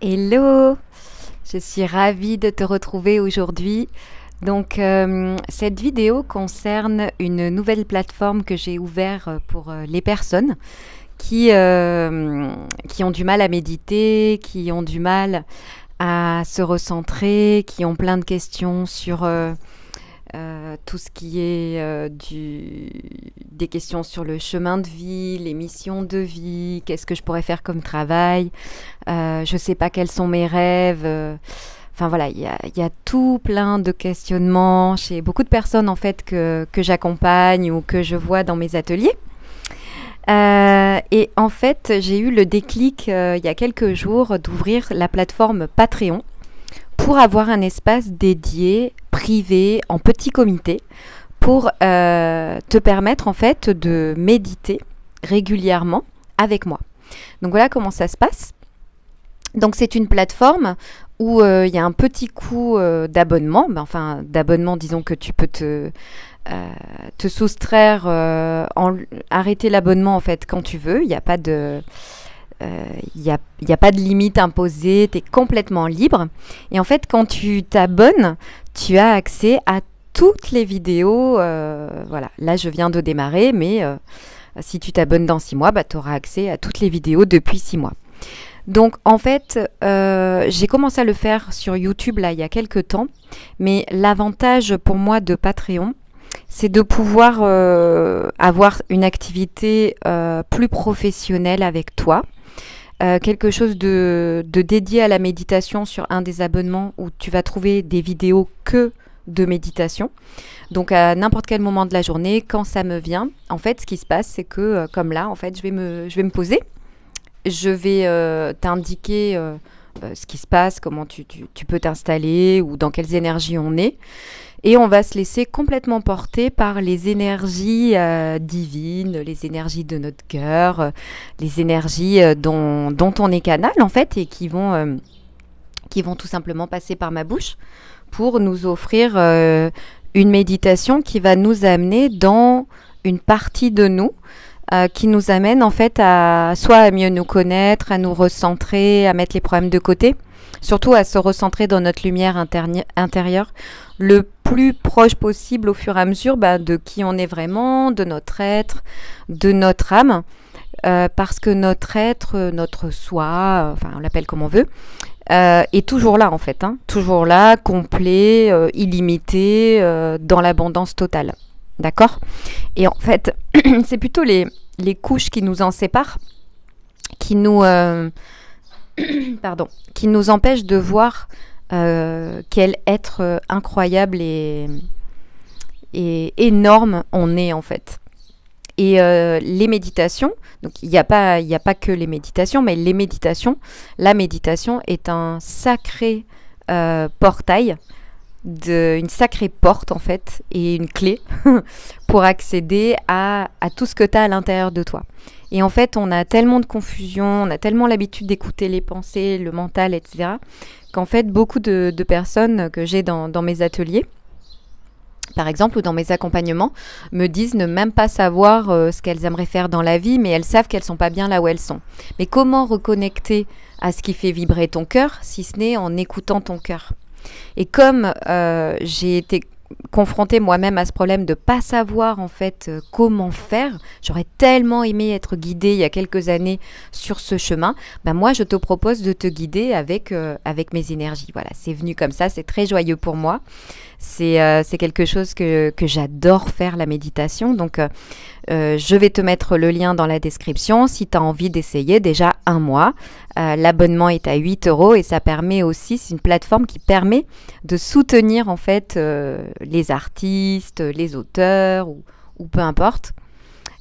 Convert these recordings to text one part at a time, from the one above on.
Hello, je suis ravie de te retrouver aujourd'hui. Donc, cette vidéo concerne une nouvelle plateforme que j'ai ouverte pour les personnes qui ont du mal à méditer, qui ont du mal à se recentrer, qui ont plein de questions sur tout ce qui est des questions sur le chemin de vie, les missions de vie, qu'est-ce que je pourrais faire comme travail, je ne sais pas quels sont mes rêves. Enfin voilà, il y a tout plein de questionnements chez beaucoup de personnes en fait que j'accompagne ou que je vois dans mes ateliers. Et en fait, j'ai eu le déclic il y a quelques jours d'ouvrir la plateforme Patreon pour avoir un espace dédié, privé, en petit comité, pour te permettre en fait de méditer régulièrement avec moi. Donc voilà comment ça se passe. Donc c'est une plateforme où il y a un petit coût d'abonnement, enfin d'abonnement, disons que tu peux te soustraire, arrêter l'abonnement en fait quand tu veux. Il n'y a pas de il y a pas de limite imposée, tu es complètement libre. Et en fait, quand tu t'abonnes, tu as accès à toutes les vidéos. Voilà, là, je viens de démarrer, mais si tu t'abonnes dans 6 mois, tu auras accès à toutes les vidéos depuis 6 mois. Donc, en fait, j'ai commencé à le faire sur YouTube, là, il y a quelques temps. Mais l'avantage pour moi de Patreon, c'est de pouvoir avoir une activité plus professionnelle avec toi. Quelque chose de dédié à la méditation sur un des abonnements où tu vas trouver des vidéos que de méditation. Donc à n'importe quel moment de la journée, quand ça me vient, en fait ce qui se passe c'est que comme là en fait je vais me poser, je vais t'indiquer ce qui se passe, comment tu peux t'installer ou dans quelles énergies on est. Et on va se laisser complètement porter par les énergies divines, les énergies de notre cœur, les énergies dont on est canal en fait et qui vont tout simplement passer par ma bouche pour nous offrir une méditation qui va nous amener dans une partie de nous qui nous amène en fait soit à mieux nous connaître, à nous recentrer, à mettre les problèmes de côté, surtout à se recentrer dans notre lumière intérieure, le plus proche possible au fur et à mesure de qui on est vraiment, de notre être, de notre âme, parce que notre être, notre soi, enfin on l'appelle comme on veut, est toujours là en fait, toujours là, complet, illimité, dans l'abondance totale. D'accord? Et en fait, c'est plutôt les couches qui nous en séparent, qui nous qui nous empêche de voir quel être incroyable et énorme on est en fait. Et les méditations, donc il n'y a pas que les méditations, mais la méditation est un sacré portail, une sacrée porte en fait, et une clé pour accéder à tout ce que tu as à l'intérieur de toi. Et en fait, on a tellement de confusion, on a tellement l'habitude d'écouter les pensées, le mental, etc., qu'en fait, beaucoup de personnes que j'ai dans mes ateliers, par exemple, ou dans mes accompagnements, me disent ne même pas savoir ce qu'elles aimeraient faire dans la vie, mais elles savent qu'elles ne sont pas bien là où elles sont. Mais comment reconnecter à ce qui fait vibrer ton cœur, si ce n'est en écoutant ton cœur? Et comme j'ai été confrontée moi-même à ce problème de pas savoir en fait comment faire, j'aurais tellement aimé être guidée il y a quelques années sur ce chemin. Moi je te propose de te guider avec mes énergies. Voilà, c'est venu comme ça, c'est très joyeux pour moi. C'est quelque chose que j'adore faire, la méditation. Donc je vais te mettre le lien dans la description si tu as envie d'essayer déjà un mois. L'abonnement est à 8 € et ça permet aussi, c'est une plateforme qui permet de soutenir en fait les artistes, les auteurs ou peu importe.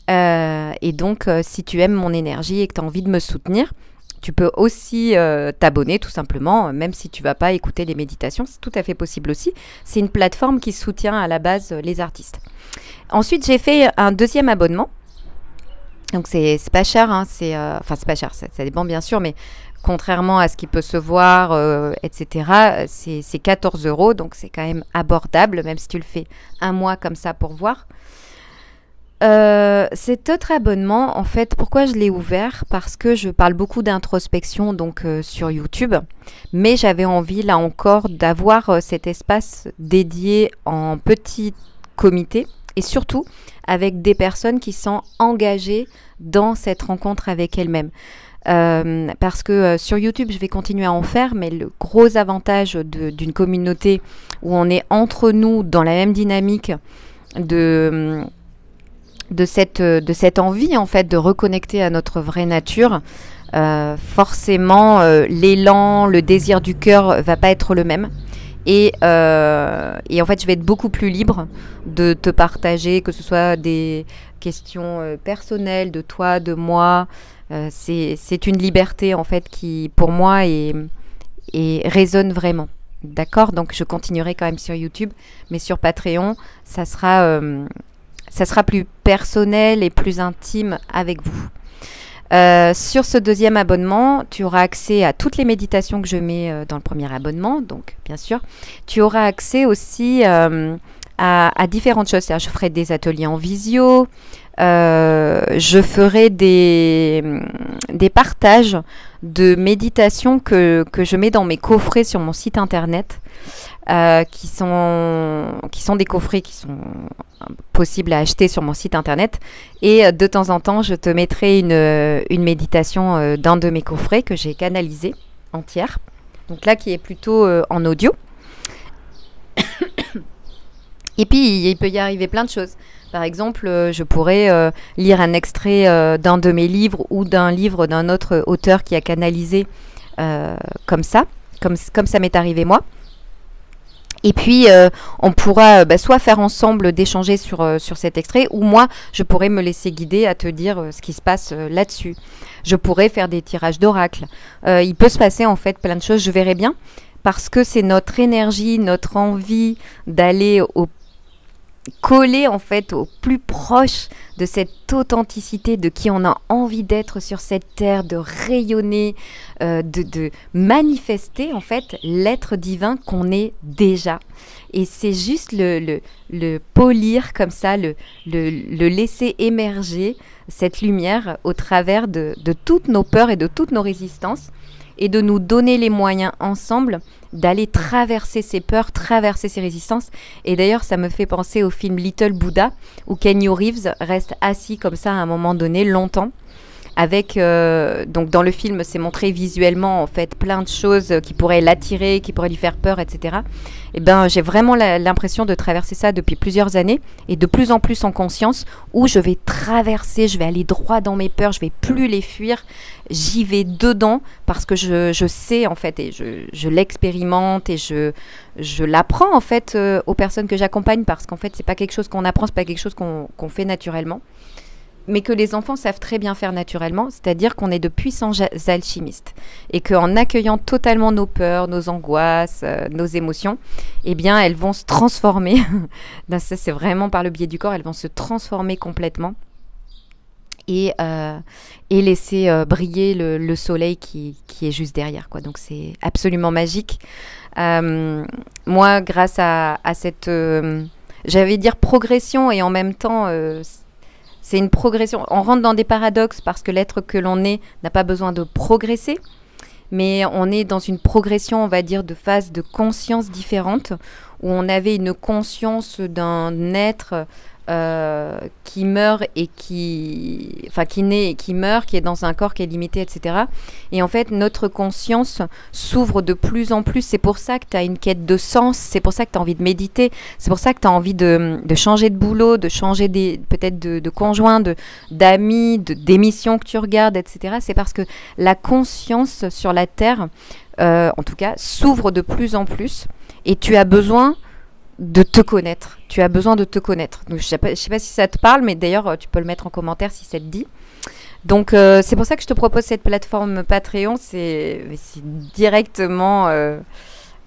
Et donc si tu aimes mon énergie et que tu as envie de me soutenir, tu peux aussi t'abonner tout simplement, même si tu ne vas pas écouter les méditations, c'est tout à fait possible aussi. C'est une plateforme qui soutient à la base les artistes. Ensuite, j'ai fait un deuxième abonnement. Donc, c'est pas cher, enfin, c'est pas cher, ça dépend bien sûr, mais contrairement à ce qui peut se voir, etc., c'est 14 €, donc c'est quand même abordable, même si tu le fais un mois comme ça pour voir. Cet autre abonnement, en fait, pourquoi je l'ai ouvert? Parce que je parle beaucoup d'introspection donc sur YouTube, mais j'avais envie là encore d'avoir cet espace dédié en petit comité et surtout avec des personnes qui sont engagées dans cette rencontre avec elles-mêmes. Parce que sur YouTube, je vais continuer à en faire, mais le gros avantage d'une communauté où on est entre nous dans la même dynamique de de cette envie en fait de reconnecter à notre vraie nature, forcément l'élan, le désir du cœur va pas être le même. Et en fait, je vais être beaucoup plus libre de te partager, que ce soit des questions personnelles de toi, de moi. C'est une liberté en fait qui, pour moi, et résonne vraiment. D'accord? Donc, je continuerai quand même sur YouTube, mais sur Patreon, ça sera plus personnel et plus intime avec vous. Sur ce deuxième abonnement, tu auras accès à toutes les méditations que je mets dans le premier abonnement. Donc, bien sûr, tu auras accès aussi à différentes choses. C'est-à-dire, je ferai des ateliers en visio, je ferai des partages de méditation que je mets dans mes coffrets sur mon site internet, qui sont des coffrets qui sont possibles à acheter sur mon site internet. Et de temps en temps, je te mettrai une méditation d'un de mes coffrets que j'ai canalisé entière. Donc là, qui est plutôt en audio. Et puis, il peut y arriver plein de choses. Par exemple, je pourrais lire un extrait d'un de mes livres ou d'un livre d'un autre auteur qui a canalisé comme ça m'est arrivé moi. Et puis, on pourra soit faire ensemble d'échanger sur cet extrait, ou moi, je pourrais me laisser guider à te dire ce qui se passe là-dessus. Je pourrais faire des tirages d'oracle. Il peut se passer en fait plein de choses, je verrai bien, parce que c'est notre énergie, notre envie d'aller coller en fait au plus proche de cette authenticité de qui on a envie d'être sur cette terre, de rayonner, de manifester en fait l'être divin qu'on est déjà. Et c'est juste le polir comme ça, le laisser émerger cette lumière au travers de toutes nos peurs et de toutes nos résistances, et de nous donner les moyens ensemble d'aller traverser ces peurs, traverser ces résistances. Et d'ailleurs, ça me fait penser au film Little Buddha, où Keanu Reeves reste assis comme ça à un moment donné, longtemps. Avec, donc dans le film, c'est montré visuellement en fait plein de choses qui pourraient l'attirer, qui pourraient lui faire peur, etc. Et ben, j'ai vraiment l'impression de traverser ça depuis plusieurs années, et de plus en plus en conscience, où je vais traverser, je vais aller droit dans mes peurs, je vais plus les fuir, j'y vais dedans parce que je sais en fait, et je l'expérimente, et je l'apprends en fait aux personnes que j'accompagne, parce qu'en fait c'est pas quelque chose qu'on apprend, c'est pas quelque chose qu'on fait naturellement, mais que les enfants savent très bien faire naturellement, c'est-à-dire qu'on est de puissants alchimistes, et qu'en accueillant totalement nos peurs, nos angoisses, nos émotions, eh bien elles vont se transformer. Ça, c'est vraiment par le biais du corps, elles vont se transformer complètement, et laisser briller le soleil qui est juste derrière, quoi. Donc c'est absolument magique. Moi, grâce à cette, j'allais dire progression, et en même temps... c'est une progression. On rentre dans des paradoxes parce que l'être que l'on est n'a pas besoin de progresser, mais on est dans une progression, on va dire, de phase de conscience différente, où on avait une conscience d'un être qui meurt et qui naît et qui meurt, qui est dans un corps qui est limité, etc. Et en fait, notre conscience s'ouvre de plus en plus. C'est pour ça que tu as une quête de sens, c'est pour ça que tu as envie de méditer, c'est pour ça que tu as envie de changer de boulot, de changer peut-être de conjoint, d'amis, d'émissions que tu regardes, etc. C'est parce que la conscience sur la Terre, en tout cas, s'ouvre de plus en plus, et tu as besoin de te connaître. Tu as besoin de te connaître. Donc, je sais pas si ça te parle, mais d'ailleurs, tu peux le mettre en commentaire si ça te dit. Donc, c'est pour ça que je te propose cette plateforme Patreon. C'est directement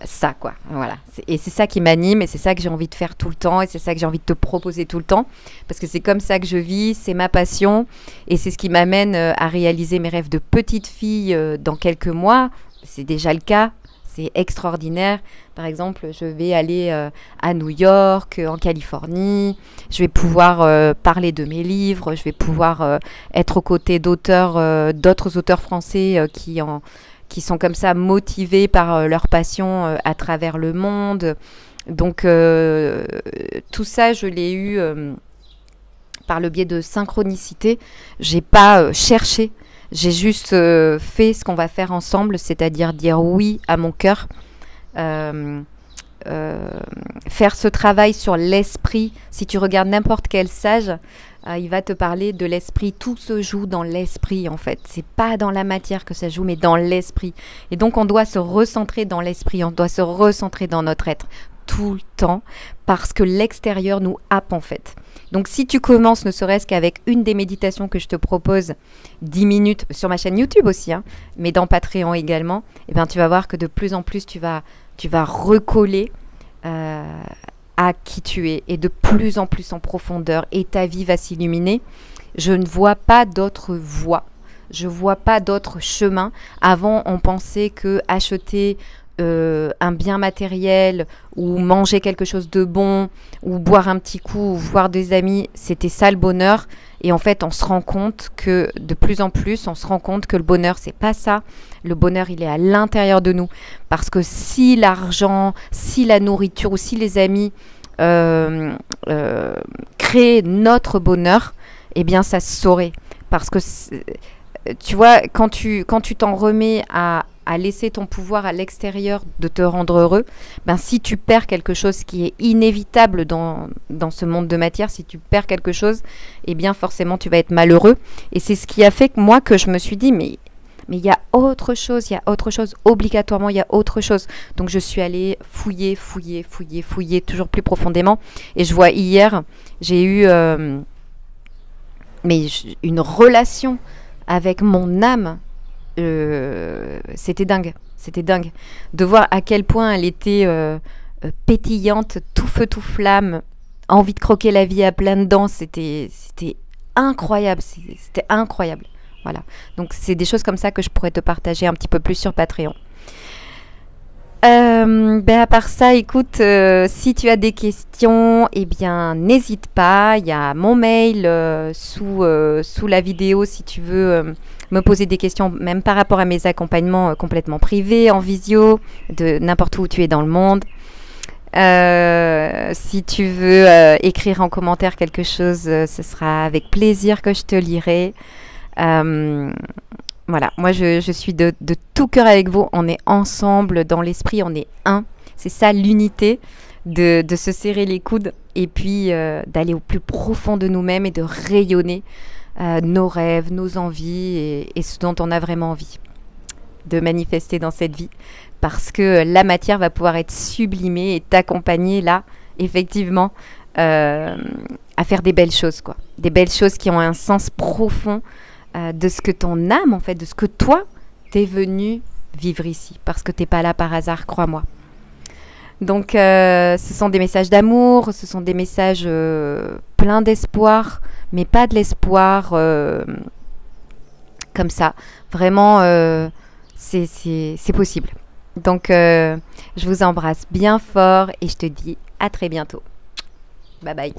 ça, quoi. Voilà. Et c'est ça qui m'anime, et c'est ça que j'ai envie de faire tout le temps, et c'est ça que j'ai envie de te proposer tout le temps, parce que c'est comme ça que je vis, c'est ma passion, et c'est ce qui m'amène à réaliser mes rêves de petite fille dans quelques mois. C'est déjà le cas. C'est extraordinaire. Par exemple, je vais aller à New York, en Californie. Je vais pouvoir parler de mes livres. Je vais pouvoir être aux côtés d'autres auteurs français qui sont comme ça motivés par leur passion à travers le monde. Donc, tout ça, je l'ai eu par le biais de synchronicité. J'ai pas cherché. J'ai juste fait ce qu'on va faire ensemble, c'est-à-dire dire oui à mon cœur, faire ce travail sur l'esprit. Si tu regardes n'importe quel sage, il va te parler de l'esprit. Tout se joue dans l'esprit, en fait. C'est pas dans la matière que ça joue, mais dans l'esprit. Et donc, on doit se recentrer dans l'esprit, on doit se recentrer dans notre être tout le temps, parce que l'extérieur nous happe, en fait. Donc, si tu commences, ne serait-ce qu'avec une des méditations que je te propose, 10 minutes, sur ma chaîne YouTube aussi, hein, mais dans Patreon également, eh bien, tu vas voir que de plus en plus, tu vas recoller à qui tu es, et de plus en plus en profondeur, et ta vie va s'illuminer. Je ne vois pas d'autre voie, je ne vois pas d'autre chemin. Avant, on pensait que acheter un bien matériel ou manger quelque chose de bon ou boire un petit coup ou voir des amis, c'était ça le bonheur. Et en fait, on se rend compte que de plus en plus, on se rend compte que le bonheur, c'est pas ça. Le bonheur, il est à l'intérieur de nous. Parce que si l'argent, si la nourriture ou si les amis créent notre bonheur, eh bien, ça se saurait. Parce que, tu vois, quand tu t'en remets à laisser ton pouvoir à l'extérieur de te rendre heureux, ben si tu perds quelque chose qui est inévitable dans ce monde de matière, si tu perds quelque chose, eh bien forcément tu vas être malheureux. Et c'est ce qui a fait que moi, que je me suis dit, mais il y a autre chose, obligatoirement il y a autre chose. Donc je suis allée fouiller, toujours plus profondément. Et je vois hier, j'ai eu une relation avec mon âme. C'était dingue de voir à quel point elle était pétillante, tout feu tout flamme, envie de croquer la vie à pleines dents. C'était incroyable, c'était incroyable. Voilà, donc c'est des choses comme ça que je pourrais te partager un petit peu plus sur Patreon. À part ça, écoute, si tu as des questions, eh bien n'hésite pas, il y a mon mail sous la vidéo si tu veux me poser des questions, même par rapport à mes accompagnements complètement privés, en visio, de n'importe où tu es dans le monde. Si tu veux écrire en commentaire quelque chose, ce sera avec plaisir que je te lirai. Voilà, moi je suis de tout cœur avec vous, on est ensemble dans l'esprit, on est un. C'est ça l'unité, de se serrer les coudes et puis d'aller au plus profond de nous-mêmes et de rayonner nos rêves, nos envies et ce dont on a vraiment envie de manifester dans cette vie. Parce que la matière va pouvoir être sublimée et t'accompagner là, effectivement, à faire des belles choses, quoi. Des belles choses qui ont un sens profond de ce que ton âme, en fait, de ce que toi, t'es venu vivre ici. Parce que t'es pas là par hasard, crois-moi. Donc, ce sont des messages d'amour, ce sont des messages pleins d'espoir, mais pas de l'espoir comme ça. Vraiment, c'est possible. Donc, je vous embrasse bien fort et je te dis à très bientôt. Bye bye.